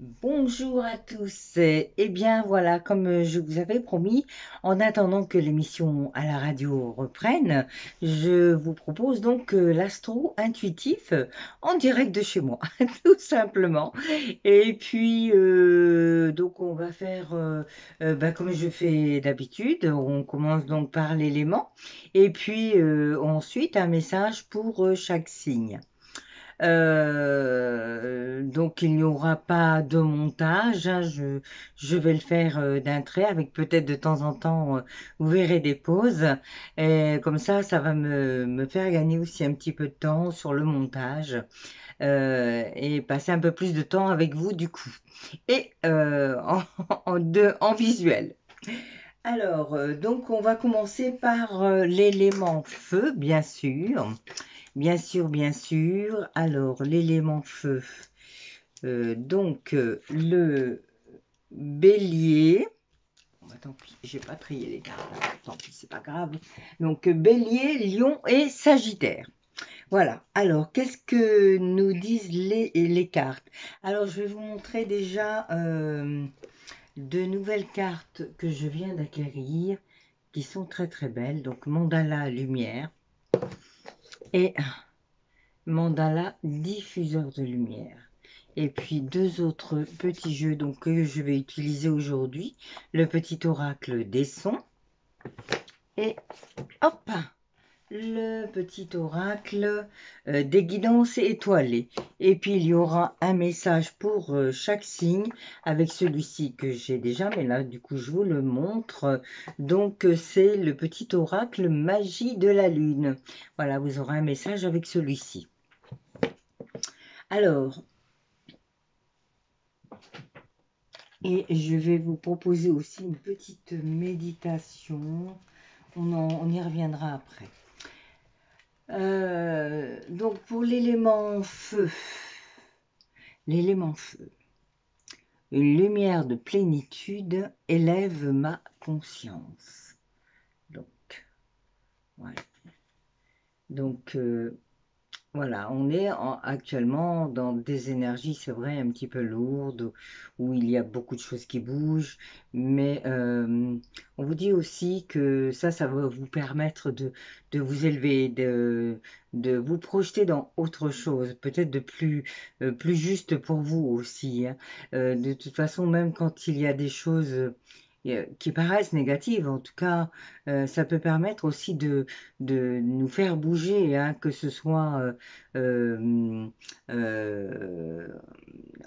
Bonjour à tous. Eh bien voilà, comme je vous avais promis, en attendant que l'émission à la radio reprenne, je vous propose donc l'astro intuitif en direct de chez moi, tout simplement. Et puis donc on va faire comme je fais d'habitude. On commence donc par l'élément et puis ensuite un message pour chaque signe. Donc il n'y aura pas de montage, hein, je vais le faire d'un trait avec peut-être de temps en temps, vous verrez des pauses. Et comme ça va me faire gagner aussi un petit peu de temps sur le montage et passer un peu plus de temps avec vous du coup. Et en visuel. Alors, donc on va commencer par l'élément feu, bien sûr. Bien sûr, bien sûr. Alors, l'élément feu. Le bélier. Bah, tant pis, j'ai pas trié les cartes. Tant pis, c'est pas grave. Donc, bélier, lion et sagittaire. Voilà. Alors, qu'est-ce que nous disent les cartes? Alors, je vais vous montrer déjà de nouvelles cartes que je viens d'acquérir qui sont très très belles. Donc, mandala lumière et mandala diffuseur de lumière. Et puis deux autres petits jeux donc, que je vais utiliser aujourd'hui. Le petit oracle des sons. Et hop, le petit oracle des guidances étoilées. Et puis il y aura un message pour chaque signe avec celui-ci que j'ai déjà, mais là du coup je vous le montre. Donc c'est le petit oracle magie de la lune. Voilà, vous aurez un message avec celui-ci. Alors, et je vais vous proposer aussi une petite méditation. On y reviendra après. Donc pour l'élément feu, une lumière de plénitude élève ma conscience. Donc, voilà. Donc, voilà, on est actuellement dans des énergies, c'est vrai, un petit peu lourdes, où il y a beaucoup de choses qui bougent, mais on vous dit aussi que ça va vous permettre de vous élever, de vous projeter dans autre chose, peut-être plus juste pour vous aussi, hein. De toute façon, même quand il y a des choses qui paraissent négatives, en tout cas, ça peut permettre aussi de nous faire bouger, hein, que ce soit euh, euh,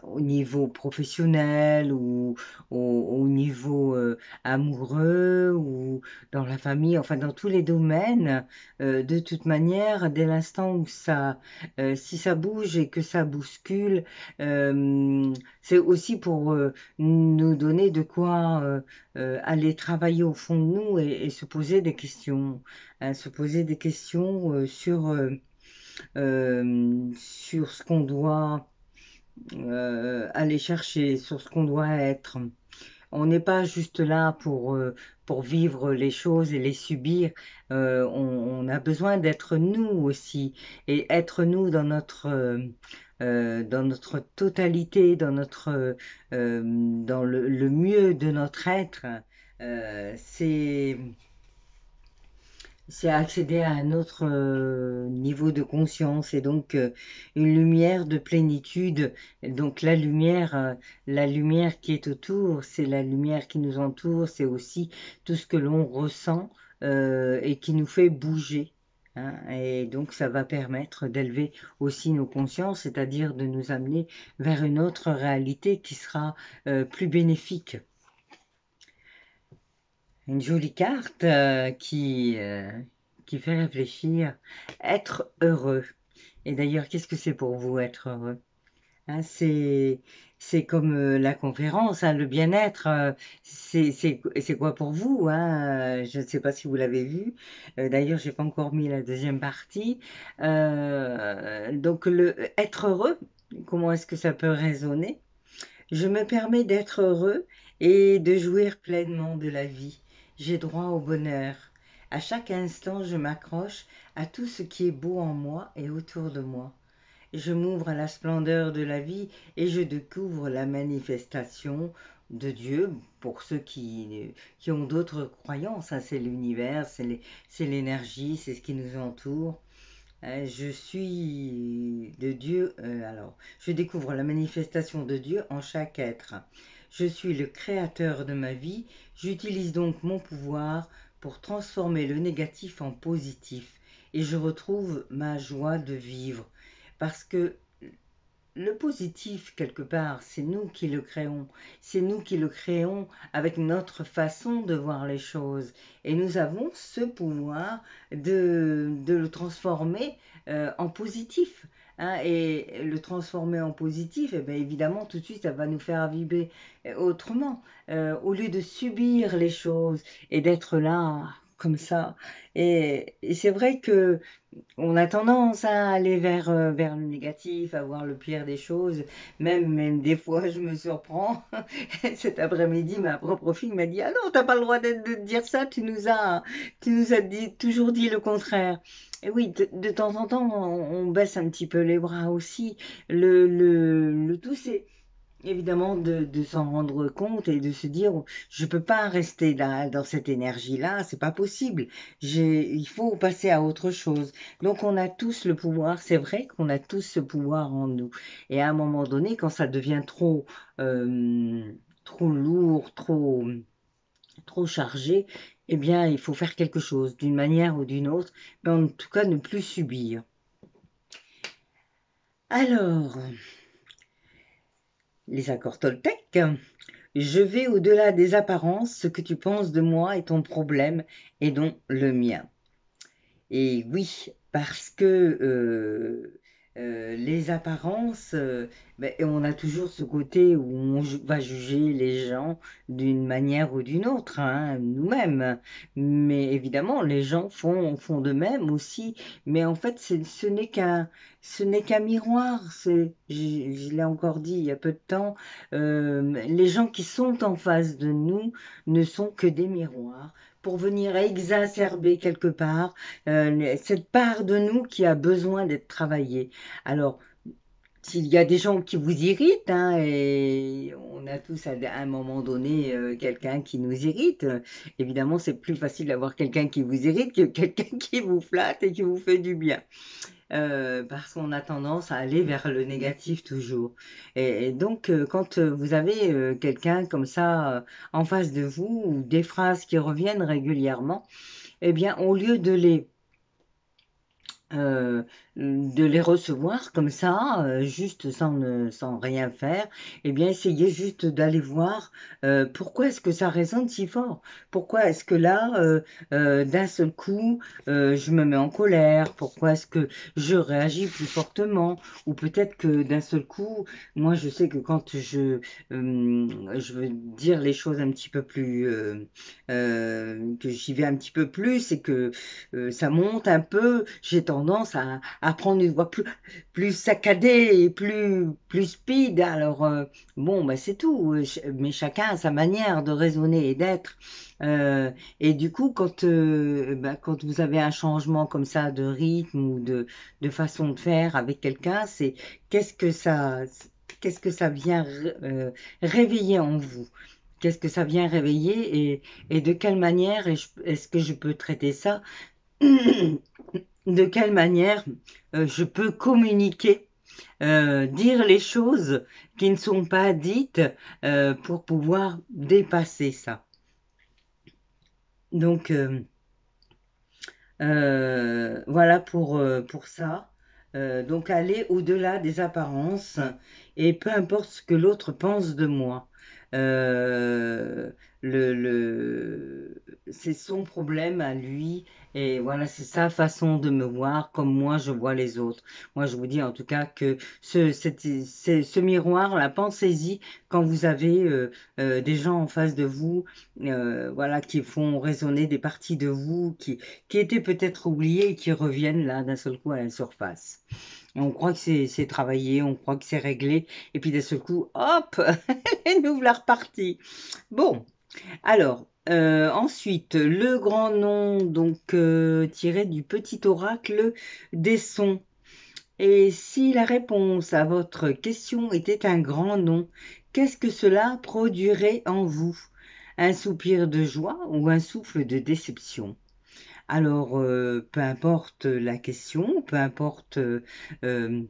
au niveau professionnel ou au niveau amoureux ou dans la famille, enfin dans tous les domaines. De toute manière, dès l'instant où si ça bouge et que ça bouscule, c'est aussi pour nous donner de quoi aller travailler au fond de nous et se poser des questions, hein, se poser des questions sur ce qu'on doit aller chercher, sur ce qu'on doit être. On n'est pas juste là pour vivre les choses et les subir. On a besoin d'être nous aussi et être nous dans notre totalité, dans le mieux de notre être. C'est accéder à un autre niveau de conscience et donc une lumière de plénitude. Donc la lumière qui est autour, c'est la lumière qui nous entoure, c'est aussi tout ce que l'on ressent et qui nous fait bouger, hein. Et donc ça va permettre d'élever aussi nos consciences, c'est-à-dire de nous amener vers une autre réalité qui sera plus bénéfique. Une jolie carte qui fait réfléchir. Être heureux. Et d'ailleurs, qu'est-ce que c'est pour vous être heureux? Hein, c'est comme la conférence, hein, le bien-être. C'est quoi pour vous, hein? Je ne sais pas si vous l'avez vu. D'ailleurs, j'ai pas encore mis la deuxième partie. Donc, être heureux, comment est-ce que ça peut résonner? Je me permets d'être heureux et de jouir pleinement de la vie. J'ai droit au bonheur. À chaque instant, je m'accroche à tout ce qui est beau en moi et autour de moi. je m'ouvre à la splendeur de la vie et je découvre la manifestation de Dieu. Pour ceux qui ont d'autres croyances, hein, c'est l'univers, c'est l'énergie, c'est ce qui nous entoure. Je suis de Dieu, alors, je découvre la manifestation de Dieu en chaque être. Je suis le créateur de ma vie, j'utilise donc mon pouvoir pour transformer le négatif en positif et je retrouve ma joie de vivre. Parce que le positif, quelque part, c'est nous qui le créons. C'est nous qui le créons avec notre façon de voir les choses. Et nous avons ce pouvoir de le transformer en positif. Hein, et le transformer en positif, et bien évidemment, tout de suite, ça va nous faire vibrer autrement. Au lieu de subir les choses et d'être là comme ça. Et c'est vrai que on a tendance à aller vers le négatif, à voir le pire des choses. Même des fois, je me surprends. Cet après-midi, ma propre fille m'a dit: Ah non, t'as pas le droit de dire ça, tu nous as toujours dit le contraire. Et oui, de temps en temps, on baisse un petit peu les bras aussi. Le tout, c'est évidemment de s'en rendre compte et de se dire je peux pas rester là dans cette énergie-là, c'est pas possible. Il faut passer à autre chose. Donc on a tous le pouvoir, c'est vrai qu'on a tous ce pouvoir en nous. Et à un moment donné, quand ça devient trop lourd, trop chargé, eh bien il faut faire quelque chose d'une manière ou d'une autre, mais en tout cas ne plus subir. Alors, les accords Toltec. Je vais au-delà des apparences, ce que tu penses de moi est ton problème et non le mien. Et oui, parce que les apparences, ben, on a toujours ce côté où on va juger les gens d'une manière ou d'une autre, hein, nous-mêmes. Mais évidemment, les gens font de même aussi. Mais en fait, ce n'est qu'un miroir. Je l'ai encore dit il y a peu de temps, les gens qui sont en face de nous ne sont que des miroirs pour venir exacerber quelque part cette part de nous qui a besoin d'être travaillée. Alors, s'il y a des gens qui vous irritent, hein, et on a tous à un moment donné quelqu'un qui nous irrite, évidemment c'est plus facile d'avoir quelqu'un qui vous irrite que quelqu'un qui vous flatte et qui vous fait du bien. Parce qu'on a tendance à aller vers le négatif toujours. Et donc, quand vous avez quelqu'un comme ça en face de vous, ou des phrases qui reviennent régulièrement, eh bien, au lieu euh, de les recevoir comme ça, juste sans rien faire, eh bien, essayez juste d'aller voir pourquoi est-ce que ça résonne si fort. Pourquoi est-ce que là, d'un seul coup, je me mets en colère. Pourquoi est-ce que je réagis plus fortement. Ou peut-être que d'un seul coup, moi, je sais que quand je veux dire les choses un petit peu plus, que j'y vais un petit peu plus et que ça monte un peu, j'ai tendance à prendre une voix plus saccadée et plus speed. Alors, bon, bah, c'est tout. Mais chacun a sa manière de raisonner et d'être. Et du coup, quand vous avez un changement comme ça de rythme ou de façon de faire avec quelqu'un, c'est qu'est-ce que ça, qu'est-ce que ça vient réveiller en vous? Qu'est-ce que ça vient réveiller et de quelle manière est-ce que je peux traiter ça? De quelle manière je peux communiquer, dire les choses qui ne sont pas dites pour pouvoir dépasser ça. Donc voilà pour ça. Donc aller au-delà des apparences et peu importe ce que l'autre pense de moi. Euh, c'est son problème à lui et voilà, c'est sa façon de me voir comme moi je vois les autres. Moi je vous dis en tout cas que ce miroir, là, pensez-y quand vous avez des gens en face de vous, voilà, qui font résonner des parties de vous qui étaient peut-être oubliées et qui reviennent là d'un seul coup à la surface. Et on croit que c'est travaillé, on croit que c'est réglé, et puis d'un seul coup, hop, et nous voilà repartis. Bon, alors, ensuite, le grand nom, donc tiré du petit oracle des sons. Et si la réponse à votre question était un grand non, qu'est-ce que cela produirait en vous? Un soupir de joie ou un souffle de déception? Alors, peu importe la question, peu importe euh,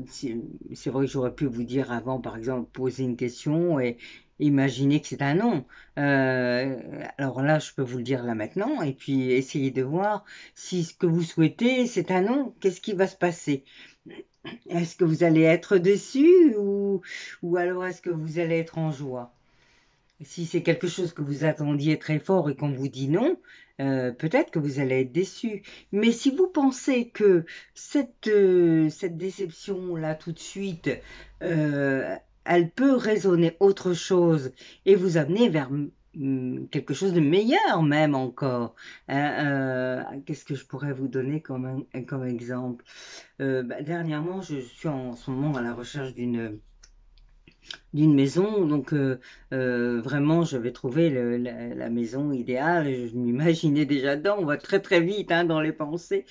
c'est vrai que j'aurais pu vous dire avant, par exemple, poser une question et imaginer que c'est un non. Alors là, je peux vous le dire là maintenant, et puis essayer de voir si ce que vous souhaitez, c'est un non. Qu'est-ce qui va se passer? Est-ce que vous allez être déçu ou alors est-ce que vous allez être en joie? Si c'est quelque chose que vous attendiez très fort et qu'on vous dit non, peut-être que vous allez être déçu. Mais si vous pensez que cette déception-là tout de suite, euh, elle peut raisonner autre chose et vous amener vers quelque chose de meilleur même encore. Qu'est-ce que je pourrais vous donner comme exemple? Dernièrement, je suis en ce moment à la recherche d'une maison. Donc, vraiment, je vais trouver la maison idéale. Je m'imaginais déjà dedans. On va très très vite hein, dans les pensées.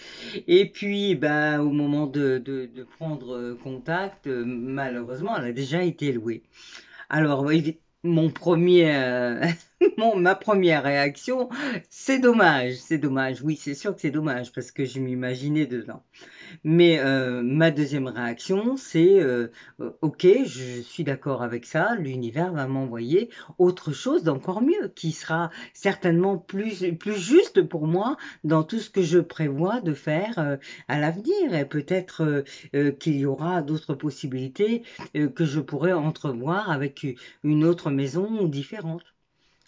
Et puis, ben, au moment de prendre contact, malheureusement, elle a déjà été louée. Alors, oui, mon premier, ma première réaction, c'est dommage, c'est dommage. Oui, c'est sûr que c'est dommage parce que je m'imaginais dedans. Mais ma deuxième réaction, c'est ok, je suis d'accord avec ça, l'univers va m'envoyer autre chose d'encore mieux, qui sera certainement plus juste pour moi dans tout ce que je prévois de faire à l'avenir. Et peut-être qu'il y aura d'autres possibilités que je pourrais entrevoir avec une autre maison différente.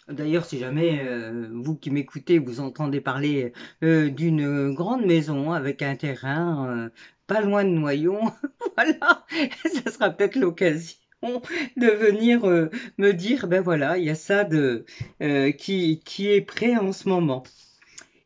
D'ailleurs, si jamais vous qui m'écoutez, vous entendez parler d'une grande maison avec un terrain pas loin de Noyon, voilà, ça sera peut-être l'occasion de venir me dire, ben voilà, il y a ça qui est prêt en ce moment.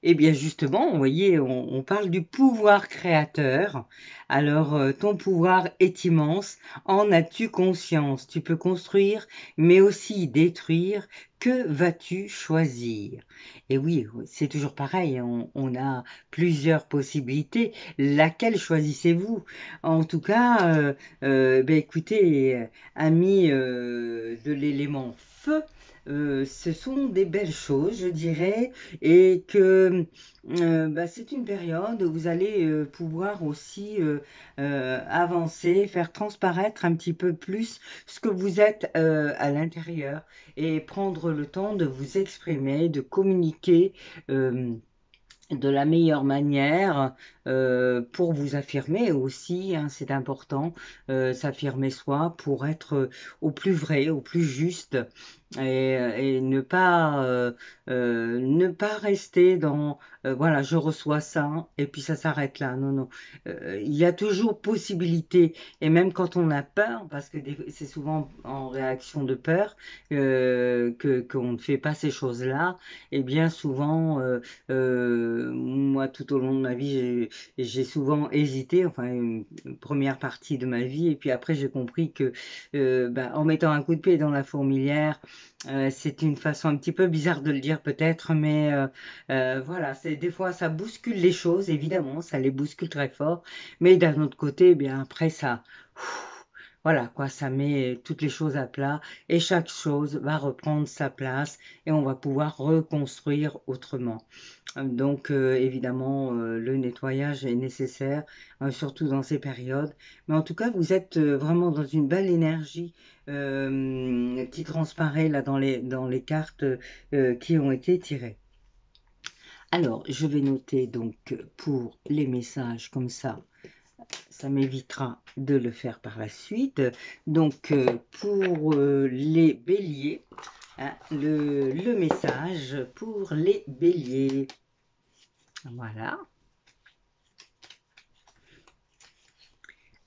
Eh bien justement, vous voyez, on parle du pouvoir créateur. Alors, ton pouvoir est immense. En as-tu conscience? Tu peux construire, mais aussi détruire. Que vas-tu choisir? Et oui, c'est toujours pareil. On a plusieurs possibilités. Laquelle choisissez-vous? En tout cas, ben écoutez, amis de l'élément feu, ce sont des belles choses, je dirais, et que bah, c'est une période où vous allez pouvoir aussi avancer, faire transparaître un petit peu plus ce que vous êtes à l'intérieur et prendre le temps de vous exprimer, de communiquer. De la meilleure manière pour vous affirmer aussi, hein, c'est important, s'affirmer soi pour être au plus vrai, au plus juste et ne pas rester dans voilà, je reçois ça et puis ça s'arrête là. Non, non. Il y a toujours possibilité et même quand on a peur, parce que c'est souvent en réaction de peur qu'on ne fait pas ces choses-là, et bien souvent moi, tout au long de ma vie, j'ai souvent hésité, enfin une première partie de ma vie, et puis après j'ai compris que bah, en mettant un coup de pied dans la fourmilière, c'est une façon un petit peu bizarre de le dire peut-être, mais voilà, c'est des fois ça bouscule les choses, évidemment, ça les bouscule très fort, mais d'un autre côté, eh bien après ça. Voilà quoi, ça met toutes les choses à plat et chaque chose va reprendre sa place et on va pouvoir reconstruire autrement. Donc évidemment, le nettoyage est nécessaire, surtout dans ces périodes. Mais en tout cas, vous êtes vraiment dans une belle énergie qui transparaît là dans les cartes qui ont été tirées. Alors, je vais noter donc pour les messages comme ça m'évitera de le faire par la suite. Donc, pour les béliers, hein, le message pour les béliers. Voilà.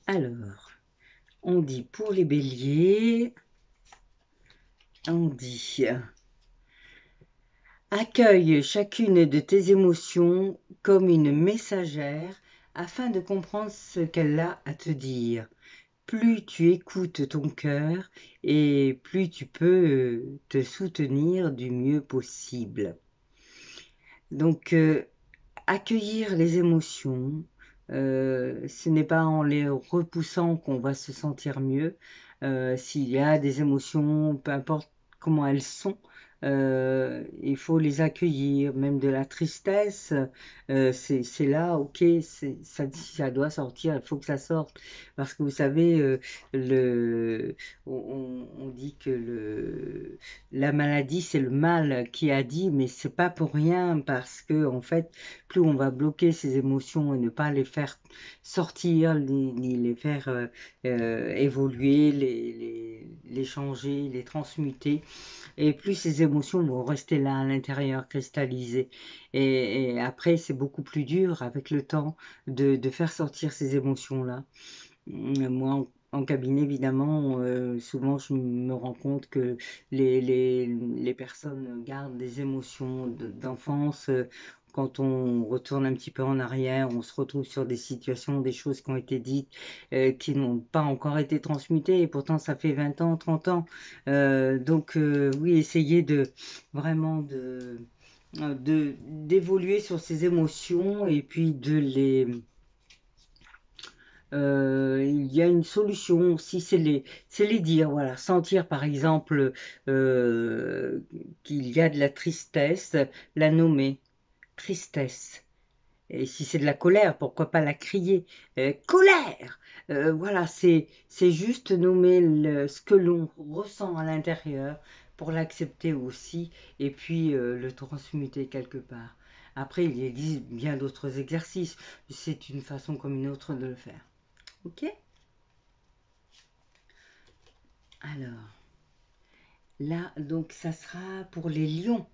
Alors, on dit pour les béliers, on dit accueille chacune de tes émotions comme une messagère afin de comprendre ce qu'elle a à te dire. Plus tu écoutes ton cœur et plus tu peux te soutenir du mieux possible. Donc, accueillir les émotions ce n'est pas en les repoussant qu'on va se sentir mieux. S'il y a des émotions, peu importe comment elles sont, il faut les accueillir, même de la tristesse, c'est là, ok, ça doit sortir, il faut que ça sorte. Parce que vous savez, on dit que la maladie, c'est le mal qui a dit, mais c'est pas pour rien, parce que en fait, plus on va bloquer ces émotions et ne pas les faire sortir, ni les faire évoluer, les changer, les transmuter, et plus ces émotions vont rester là à l'intérieur, cristallisées. Et après, c'est beaucoup plus dur avec le temps de faire sortir ces émotions-là. Moi, en cabinet, évidemment, souvent je me rends compte que les personnes gardent des émotions d'enfance. Quand on retourne un petit peu en arrière, on se retrouve sur des situations, des choses qui ont été dites, qui n'ont pas encore été transmutées, et pourtant ça fait 20 ans, 30 ans. Donc oui, essayer vraiment d'évoluer sur ces émotions et puis il y a une solution aussi, c'est les dire, voilà, sentir par exemple qu'il y a de la tristesse, la nommer, tristesse. Et si c'est de la colère, pourquoi pas la crier, colère. Voilà, c'est juste nommer ce que l'on ressent à l'intérieur pour l'accepter aussi et puis le transmuter quelque part. Après, il existe bien d'autres exercices. C'est une façon comme une autre de le faire. Ok? Alors, là, donc, ça sera pour les lions.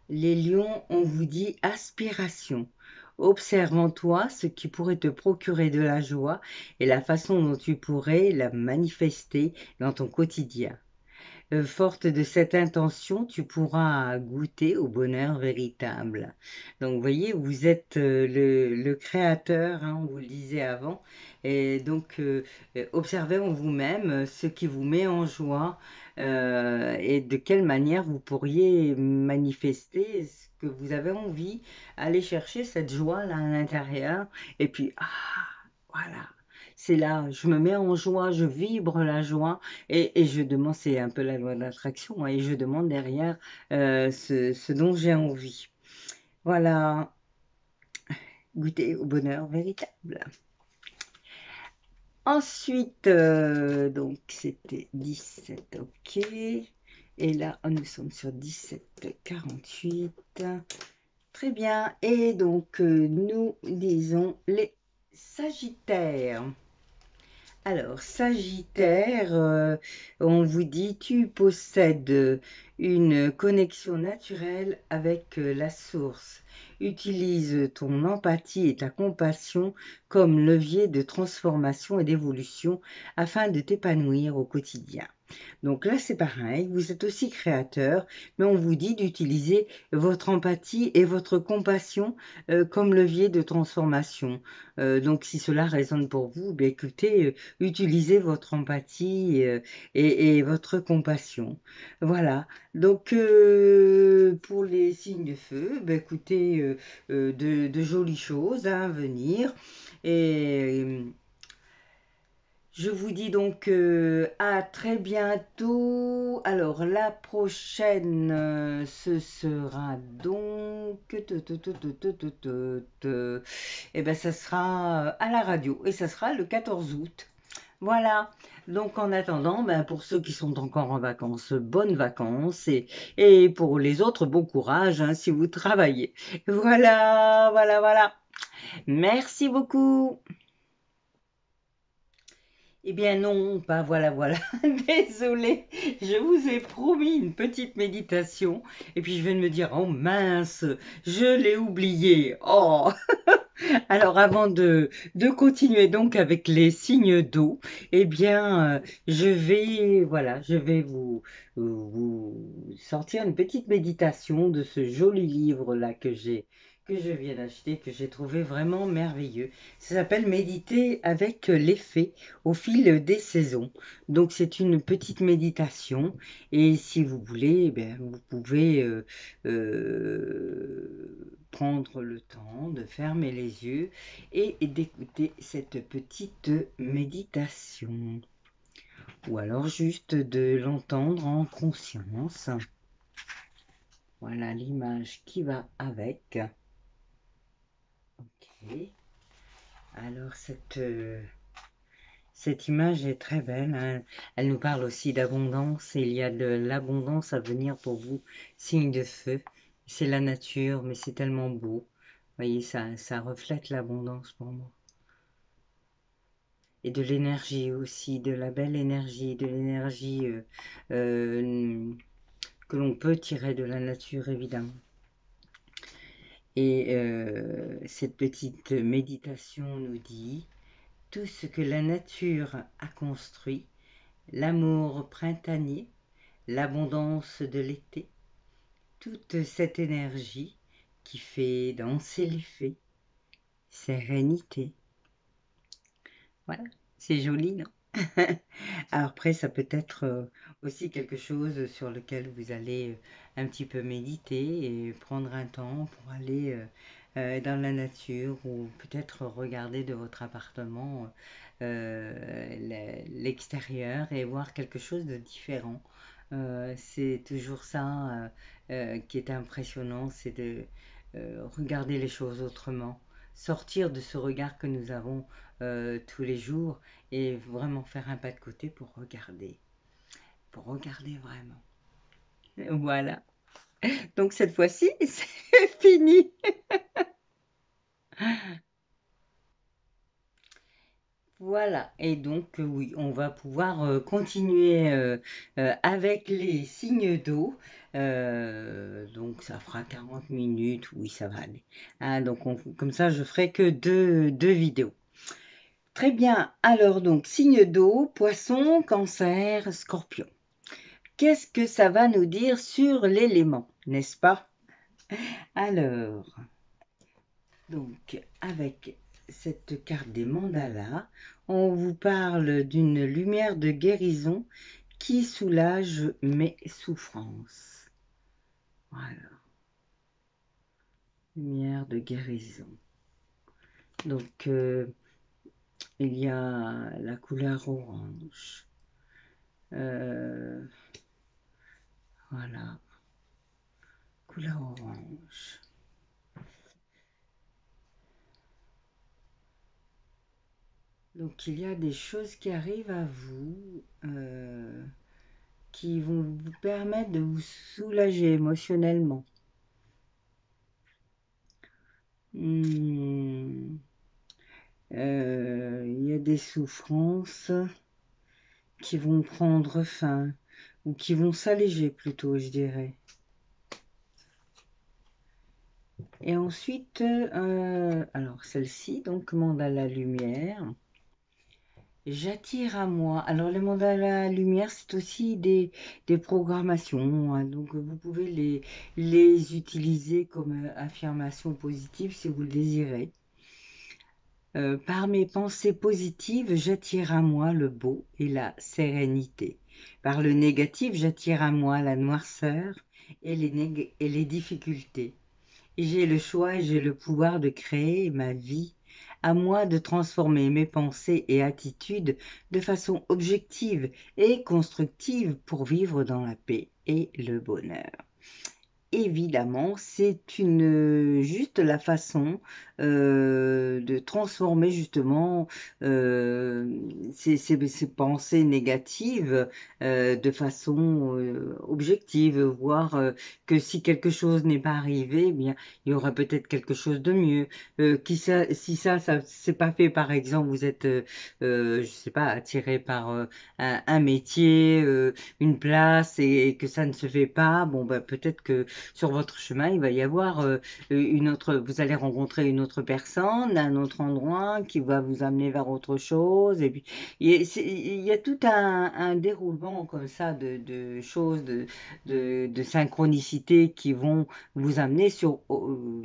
Les lions, on vous dit aspiration. Observe en toi ce qui pourrait te procurer de la joie et la façon dont tu pourrais la manifester dans ton quotidien. Forte de cette intention, tu pourras goûter au bonheur véritable. Donc, vous voyez, vous êtes le créateur, hein, on vous le disait avant. Et donc, observez en vous-même ce qui vous met en joie et de quelle manière vous pourriez manifester ce que vous avez envie, aller chercher cette joie-là à l'intérieur. Et puis, voilà. C'est là, je me mets en joie, je vibre la joie et je demande, c'est un peu la loi d'attraction, hein, et je demande derrière ce dont j'ai envie. Voilà, goûter au bonheur véritable. Ensuite, donc c'était 17, ok. Et là, nous sommes sur 17,48. Très bien. Et donc, nous disons les Sagittaires. Alors, Sagittaire, on vous dit, tu possèdes une connexion naturelle avec la source. Utilise ton empathie et ta compassion comme levier de transformation et d'évolution afin de t'épanouir au quotidien. Donc là, c'est pareil, vous êtes aussi créateur, mais on vous dit d'utiliser votre empathie et votre compassion comme levier de transformation. Donc si cela résonne pour vous, bien, écoutez, utilisez votre empathie et votre compassion. Voilà. Donc pour les signes de feu, ben, écoutez, de jolies choses à venir. Et je vous dis donc à très bientôt. Alors la prochaine, ce sera donc et ben ça sera à la radio et ça sera le 14 août. Voilà. Donc en attendant, ben, pour ceux qui sont encore en vacances, bonnes vacances et pour les autres, bon courage hein, si vous travaillez. Voilà, voilà, voilà. Merci beaucoup. Eh bien non, pas voilà, voilà. Désolée, je vous ai promis une petite méditation et puis je viens de me dire, oh mince, je l'ai oublié. Oh, alors avant de continuer donc avec les signes d'eau, eh bien voilà, je vais vous sortir une petite méditation de ce joli livre-là que je viens d'acheter, que j'ai trouvé vraiment merveilleux. Ça s'appelle Méditer avec les fées au fil des saisons. Donc c'est une petite méditation et si vous voulez, eh bien, vous pouvez prendre le temps de fermer les yeux et d'écouter cette petite méditation. Ou alors juste de l'entendre en conscience. Voilà l'image qui va avec. Ok. Alors cette image est très belle, hein. Elle nous parle aussi d'abondance. Il y a de l'abondance à venir pour vous, signe de feu. C'est la nature, mais c'est tellement beau. Vous voyez, ça reflète l'abondance pour moi. Et de l'énergie aussi, de la belle énergie, de l'énergie que l'on peut tirer de la nature, évidemment. Et cette petite méditation nous dit tout ce que la nature a construit, l'amour printanier, l'abondance de l'été, toute cette énergie qui fait danser les fées, sérénité. Voilà, c'est joli, non? Alors après, ça peut être aussi quelque chose sur lequel vous allez un petit peu méditer et prendre un temps pour aller dans la nature ou peut-être regarder de votre appartement l'extérieur et voir quelque chose de différent. C'est toujours ça qui est impressionnant, c'est de regarder les choses autrement, sortir de ce regard que nous avons tous les jours et vraiment faire un pas de côté pour regarder vraiment. Voilà. Donc cette fois-ci, c'est fini. Voilà, et donc oui, on va pouvoir continuer avec les signes d'eau. Donc ça fera 40 minutes, oui, ça va aller. Hein, donc comme ça, je ferai que deux vidéos. Très bien, alors donc signe d'eau, poisson, cancer, scorpion. Qu'est-ce que ça va nous dire sur l'élément, n'est-ce pas? Alors, donc avec cette carte des mandalas, on vous parle d'une lumière de guérison qui soulage mes souffrances. Voilà. Lumière de guérison. Donc, il y a la couleur orange. Voilà. Couleur orange. Donc, il y a des choses qui arrivent à vous qui vont vous permettre de vous soulager émotionnellement. Il y a des souffrances qui vont prendre fin ou qui vont s'alléger plutôt, je dirais. Et ensuite, alors celle-ci, donc mandala lumière. J'attire à moi. Alors les mandalas lumière, c'est aussi des programmations, hein, donc vous pouvez les utiliser comme affirmation positive si vous le désirez. Par mes pensées positives, j'attire à moi le beau et la sérénité. Par le négatif, j'attire à moi la noirceur et les difficultés. Et j'ai le choix et j'ai le pouvoir de créer ma vie. À moi de transformer mes pensées et attitudes de façon objective et constructive pour vivre dans la paix et le bonheur. Évidemment, c'est juste la façon de transformer justement ces pensées négatives de façon objective, voir que si quelque chose n'est pas arrivé, eh bien il y aura peut-être quelque chose de mieux. Si ça c'est pas fait, par exemple, vous êtes, je sais pas, attiré par un métier, une place et que ça ne se fait pas, bon ben peut-être que sur votre chemin, il va y avoir vous allez rencontrer une autre personne, un autre endroit qui va vous amener vers autre chose. Et puis, il y a tout un déroulement comme ça de choses, de synchronicité qui vont vous amener sur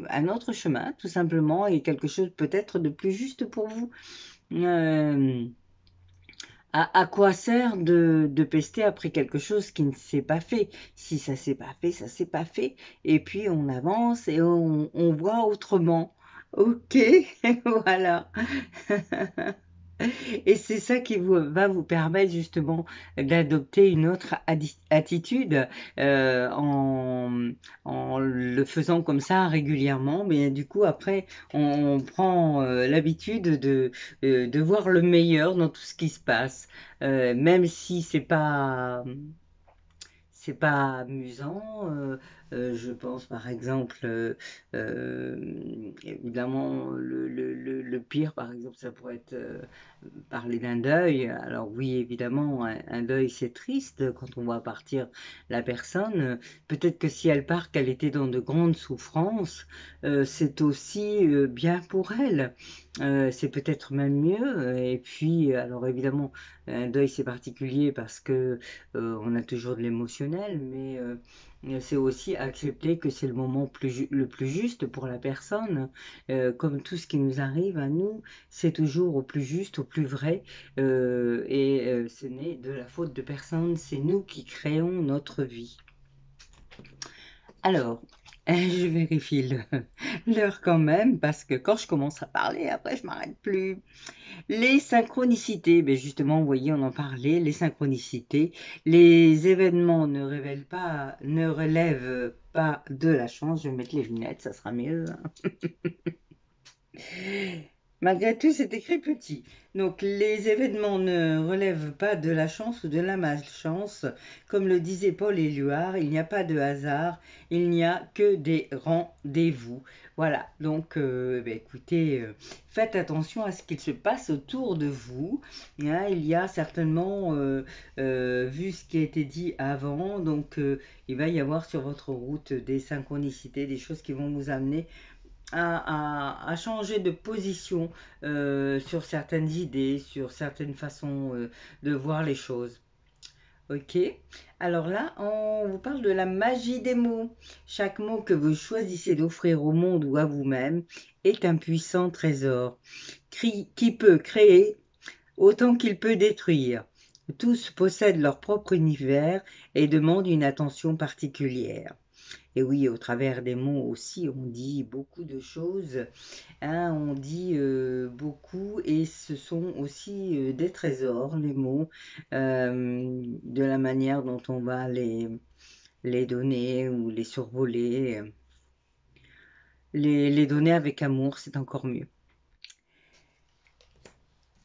un autre chemin, tout simplement, et quelque chose peut-être de plus juste pour vous. À quoi sert de pester après quelque chose qui ne s'est pas fait? Si ça s'est pas fait, ça s'est pas fait. Et puis on avance et on voit autrement. Ok, voilà. Et c'est ça qui va vous permettre justement d'adopter une autre attitude en le faisant comme ça régulièrement. Mais du coup, après, on prend l'habitude de voir le meilleur dans tout ce qui se passe. Même si c'est pas amusant. Je pense par exemple, évidemment, le pire, par exemple, ça pourrait être parler d'un deuil. Alors oui, évidemment, un deuil, c'est triste quand on voit partir la personne. Peut-être que si elle part, qu'elle était dans de grandes souffrances, c'est aussi bien pour elle. C'est peut-être même mieux. Et puis, alors évidemment, un deuil, c'est particulier parce que on a toujours de l'émotionnel, mais c'est aussi accepter que c'est le moment le plus juste pour la personne. Comme tout ce qui nous arrive à nous, c'est toujours au plus juste, au plus vrai, ce n'est de la faute de personne, c'est nous qui créons notre vie. Alors, je vérifie l'heure quand même, parce que quand je commence à parler, après je m'arrête plus. Les synchronicités, ben justement, vous voyez, on en parlait, les synchronicités, les événements ne relèvent pas de la chance. Je vais mettre les lunettes, ça sera mieux. Malgré tout, c'est écrit petit. Donc, les événements ne relèvent pas de la chance ou de la malchance. Comme le disait Paul Éluard, il n'y a pas de hasard, il n'y a que des rendez-vous. Voilà, donc écoutez, faites attention à ce qu'il se passe autour de vous. Hein, il y a certainement, vu ce qui a été dit avant, donc il va y avoir sur votre route des synchronicités, des choses qui vont vous amener à changer de position sur certaines idées, sur certaines façons de voir les choses. Ok. Alors là, on vous parle de la magie des mots. Chaque mot que vous choisissez d'offrir au monde ou à vous-même est un puissant trésor qui peut créer autant qu'il peut détruire. Tous possèdent leur propre univers et demandent une attention particulière. Et oui, au travers des mots aussi, on dit beaucoup de choses, hein, on dit beaucoup et ce sont aussi des trésors, les mots, de la manière dont on va les donner ou les survoler. Les donner avec amour, c'est encore mieux.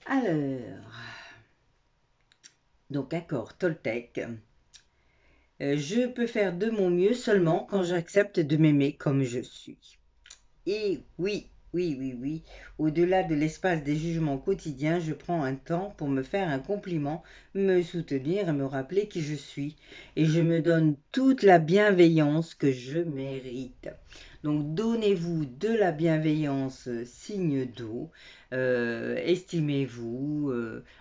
Alors, donc accord Toltec. Je peux faire de mon mieux seulement quand j'accepte de m'aimer comme je suis. Et oui, oui, oui, oui, au-delà de l'espace des jugements quotidiens, je prends un temps pour me faire un compliment, me soutenir et me rappeler qui je suis. Et je me donne toute la bienveillance que je mérite. Donc donnez-vous de la bienveillance, signe d'eau, estimez-vous,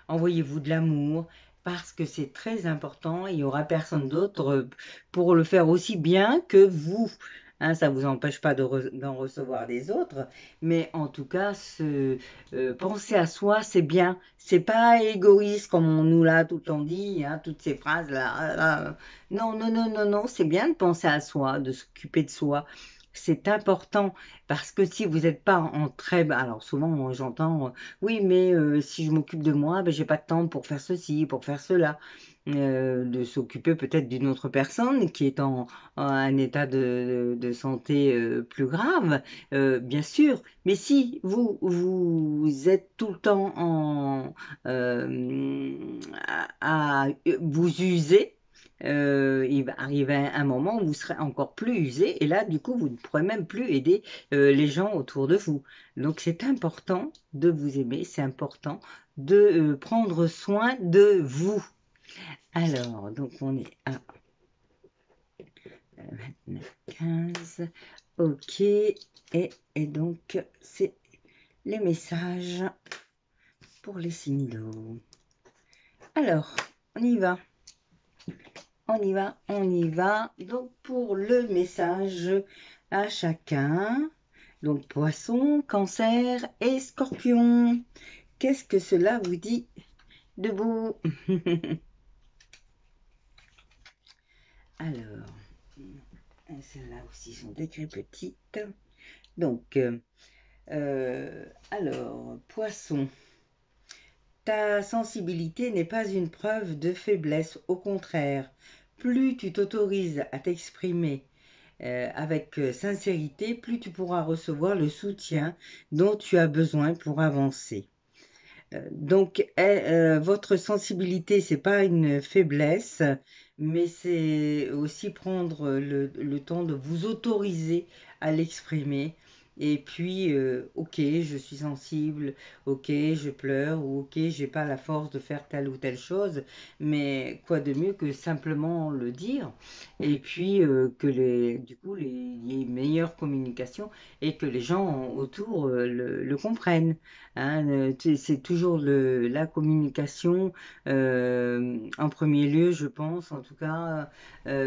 envoyez-vous de l'amour. Parce que c'est très important, il n'y aura personne d'autre pour le faire aussi bien que vous. Hein, ça ne vous empêche pas d'en recevoir des autres, mais en tout cas, penser à soi, c'est bien. C'est pas égoïste comme on nous l'a tout le temps dit, hein, toutes ces phrases-là. Non, non, non, non, non, c'est bien de penser à soi, de s'occuper de soi. C'est important parce que si vous n'êtes pas en très... Alors souvent, j'entends, oui, mais si je m'occupe de moi, ben, j'ai pas de temps pour faire ceci, pour faire cela. De s'occuper peut-être d'une autre personne qui est en un état de santé plus grave, bien sûr. Mais si vous êtes tout le temps à vous user, il va arriver un moment où vous serez encore plus usé et là, du coup, vous ne pourrez même plus aider les gens autour de vous. Donc, c'est important de vous aimer, c'est important de prendre soin de vous. Alors, donc on est à 15. Ok. Et donc, c'est les messages pour les signes d'eau. Alors, on y va. On y va, on y va. Donc, pour le message à chacun. Donc, poisson, cancer et scorpion. Qu'est-ce que cela vous dit Debout. Alors, celles-là aussi sont très petites. Donc, alors, poisson. Ta sensibilité n'est pas une preuve de faiblesse, au contraire. Plus tu t'autorises à t'exprimer avec sincérité, plus tu pourras recevoir le soutien dont tu as besoin pour avancer. Donc, votre sensibilité, c'est pas une faiblesse, mais c'est aussi prendre le temps de vous autoriser à l'exprimer. Et puis, ok, je suis sensible, ok, je pleure, ou ok, j'ai pas la force de faire telle ou telle chose, mais quoi de mieux que simplement le dire, et puis que du coup, il y ait une meilleure communication et que les gens autour le comprennent. Hein, c'est toujours la communication en premier lieu, je pense, en tout cas,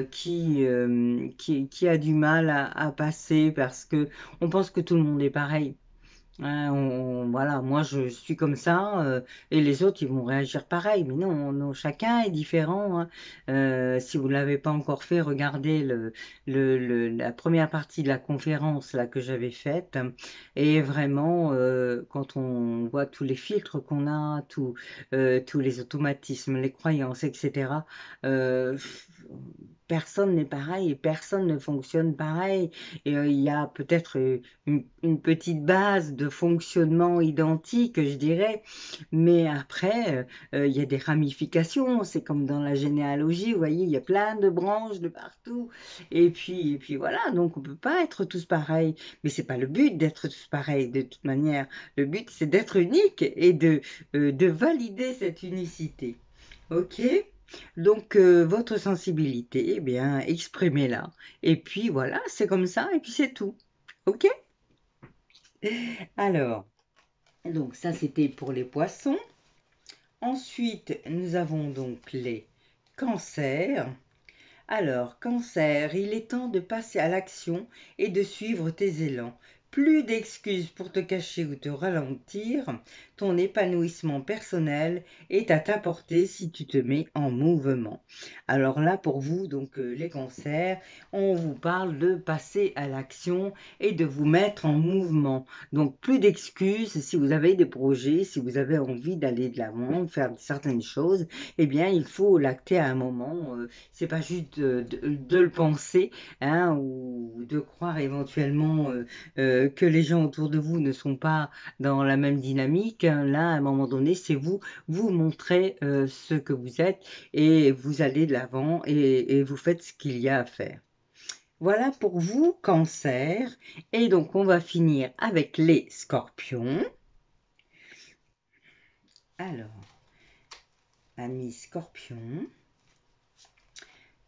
qui a du mal à passer parce que on pense que tout le monde est pareil. Hein, voilà, moi je suis comme ça et les autres ils vont réagir pareil, mais non, non, chacun est différent. Hein. Si vous ne l'avez pas encore fait, regardez la première partie de la conférence là que j'avais faite. Et vraiment, quand on voit tous les filtres qu'on a, tous les automatismes, les croyances, etc., euh, personne n'est pareil et personne ne fonctionne pareil. Et il y a peut-être une petite base de fonctionnement identique, je dirais, mais après, il y a des ramifications, c'est comme dans la généalogie, vous voyez, il y a plein de branches de partout, et puis voilà, donc on peut pas être tous pareils, mais c'est pas le but d'être tous pareils, de toute manière, le but c'est d'être unique et de valider cette unicité, ok? Donc, votre sensibilité, eh bien, exprimez-la. Et puis voilà, c'est comme ça, et puis c'est tout. Ok? Alors, donc ça c'était pour les poissons. Ensuite, nous avons donc les cancers. Alors, cancer, il est temps de passer à l'action et de suivre tes élans. Plus d'excuses pour te cacher ou te ralentir. Ton épanouissement personnel est à ta portée si tu te mets en mouvement. Alors là, pour vous, donc les cancers, on vous parle de passer à l'action et de vous mettre en mouvement. Donc plus d'excuses si vous avez des projets, si vous avez envie d'aller de l'avant, faire certaines choses, eh bien il faut l'acter à un moment. C'est pas juste de le penser, hein, ou de croire éventuellement que les gens autour de vous ne sont pas dans la même dynamique. Hein. Là, à un moment donné, c'est vous montrez ce que vous êtes et vous allez de l'avant et vous faites ce qu'il y a à faire. Voilà pour vous, cancer. Et donc, on va finir avec les scorpions. Alors, amis scorpions,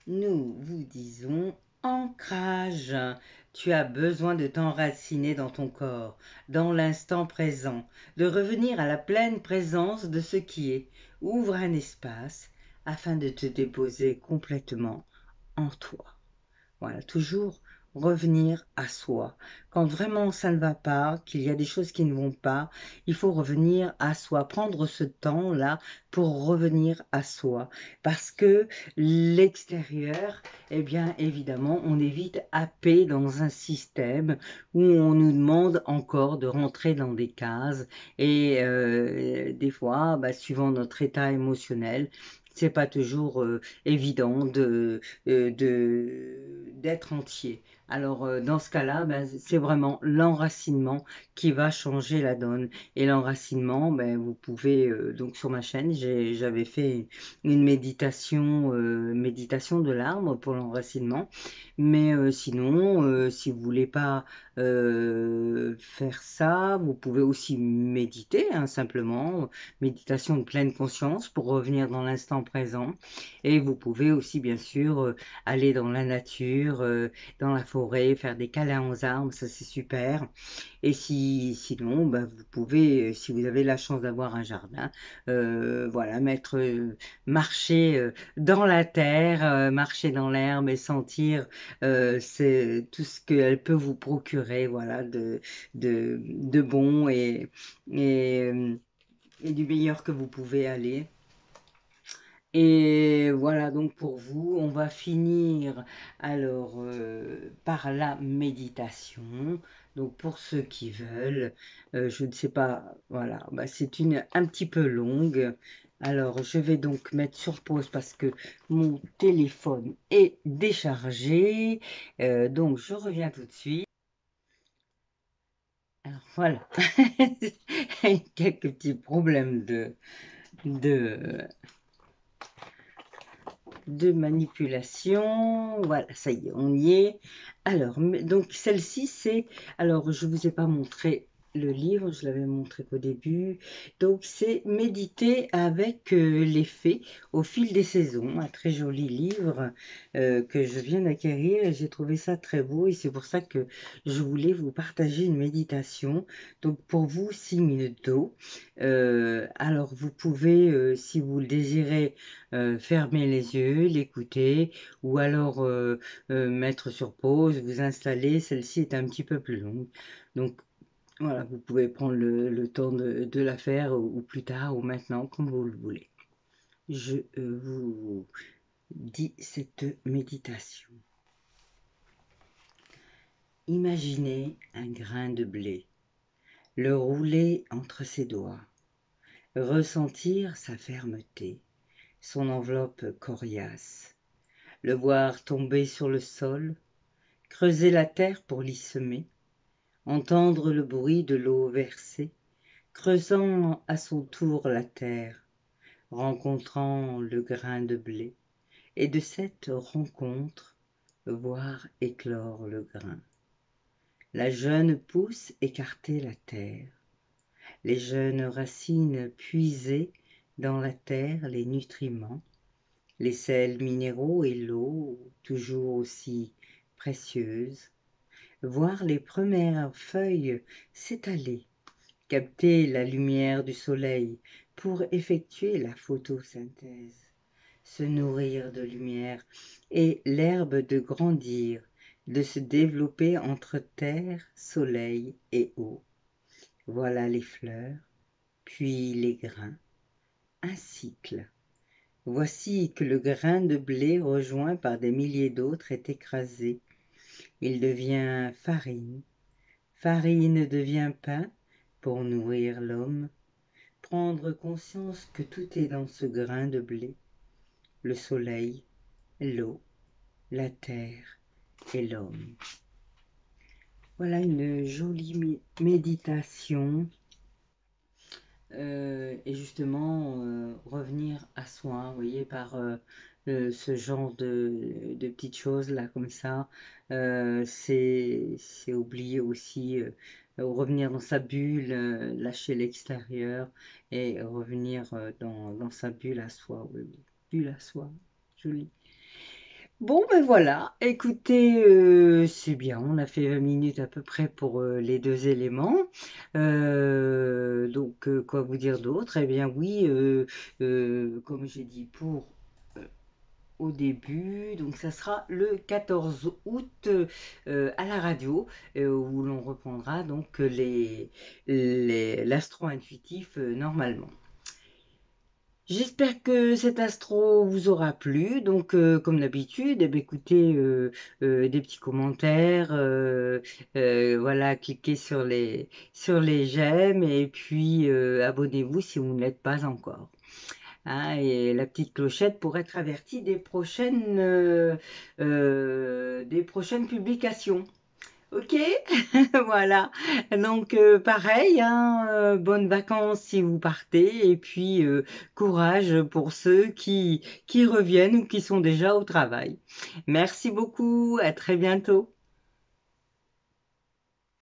nous vous disons ancrage. Tu as besoin de t'enraciner dans ton corps, dans l'instant présent, de revenir à la pleine présence de ce qui est. Ouvre un espace afin de te déposer complètement en toi. Voilà, toujours revenir à soi. Quand vraiment ça ne va pas, qu'il y a des choses qui ne vont pas, il faut revenir à soi, prendre ce temps-là pour revenir à soi. Parce que l'extérieur, eh bien évidemment, on est vite happé dans un système où on nous demande encore de rentrer dans des cases et des fois, suivant notre état émotionnel, c'est pas toujours évident d'être entier. Alors dans ce cas-là, c'est vraiment l'enracinement qui va changer la donne. Et l'enracinement, vous pouvez donc sur ma chaîne, j'avais fait une méditation de l'arbre pour l'enracinement. Mais sinon, si vous voulez pas faire ça, vous pouvez aussi méditer, hein, simplement, méditation de pleine conscience pour revenir dans l'instant présent. Et vous pouvez aussi, bien sûr, aller dans la nature, dans la forêt, faire des câlins aux arbres, ça c'est super. Et sinon, vous pouvez, si vous avez la chance d'avoir un jardin, voilà, marcher dans la terre, marcher dans l'herbe et sentir c'est tout ce qu'elle peut vous procurer, voilà, de bon et, et du meilleur que vous pouvez aller. Et voilà donc pour vous, on va finir alors par la méditation. Donc pour ceux qui veulent, je ne sais pas, voilà, bah, c'est un petit peu longue. Alors je vais donc mettre sur pause parce que mon téléphone est déchargé. Donc je reviens tout de suite. Alors voilà, quelques petits problèmes de de manipulation. Voilà, ça y est, on y est. Alors, donc celle-ci, c'est... Alors, je vous ai pas montré le livre, je l'avais montré qu'au début. Donc, c'est Méditer avec les fées au fil des saisons. Un très joli livre que je viens d'acquérir et j'ai trouvé ça très beau. Et c'est pour ça que je voulais vous partager une méditation. Donc, pour vous, 6 minutes d'eau. Alors, vous pouvez, si vous le désirez, fermer les yeux, l'écouter, ou alors mettre sur pause, vous installer. Celle-ci est un petit peu plus longue. Donc voilà, vous pouvez prendre le temps de la faire ou plus tard ou maintenant, comme vous le voulez. Je vous dis cette méditation. Imaginez un grain de blé, le rouler entre ses doigts, ressentir sa fermeté, son enveloppe coriace, le voir tomber sur le sol, creuser la terre pour l'y semer, entendre le bruit de l'eau versée, creusant à son tour la terre, rencontrant le grain de blé, et de cette rencontre, voir éclore le grain. La jeune pousse écarter la terre, les jeunes racines puiser dans la terre les nutriments, les sels minéraux et l'eau toujours aussi précieuse, voir les premières feuilles s'étaler, capter la lumière du soleil pour effectuer la photosynthèse, se nourrir de lumière et l'herbe de grandir, de se développer entre terre, soleil et eau. Voilà les fleurs, puis les grains, un cycle. Voici que le grain de blé rejoint par des milliers d'autres est écrasé. Il devient farine. Farine devient pain pour nourrir l'homme. Prendre conscience que tout est dans ce grain de blé. Le soleil, l'eau, la terre et l'homme. Voilà une jolie méditation. Et justement revenir à soi, vous voyez, par ce genre de petites choses là comme ça, c'est oublier aussi, revenir dans sa bulle, lâcher l'extérieur et revenir dans sa bulle à soi, oui, oui. Bulle à soi, joli. Bon, ben voilà, écoutez, c'est bien, on a fait 20 minutes à peu près pour les deux éléments. Donc, quoi vous dire d'autre? Eh bien, oui, comme j'ai dit euh, au début, donc ça sera le 14 août à la radio, où l'on reprendra donc l'astro-intuitif normalement. J'espère que cet astro vous aura plu. Donc, comme d'habitude, eh bien, écoutez, des petits commentaires, voilà, cliquez sur les j'aime et puis abonnez-vous si vous ne l'êtes pas encore. Hein, et la petite clochette pour être averti des prochaines publications. Ok, voilà. Donc pareil, hein, bonnes vacances si vous partez et puis courage pour ceux qui reviennent ou qui sont déjà au travail. Merci beaucoup, à très bientôt.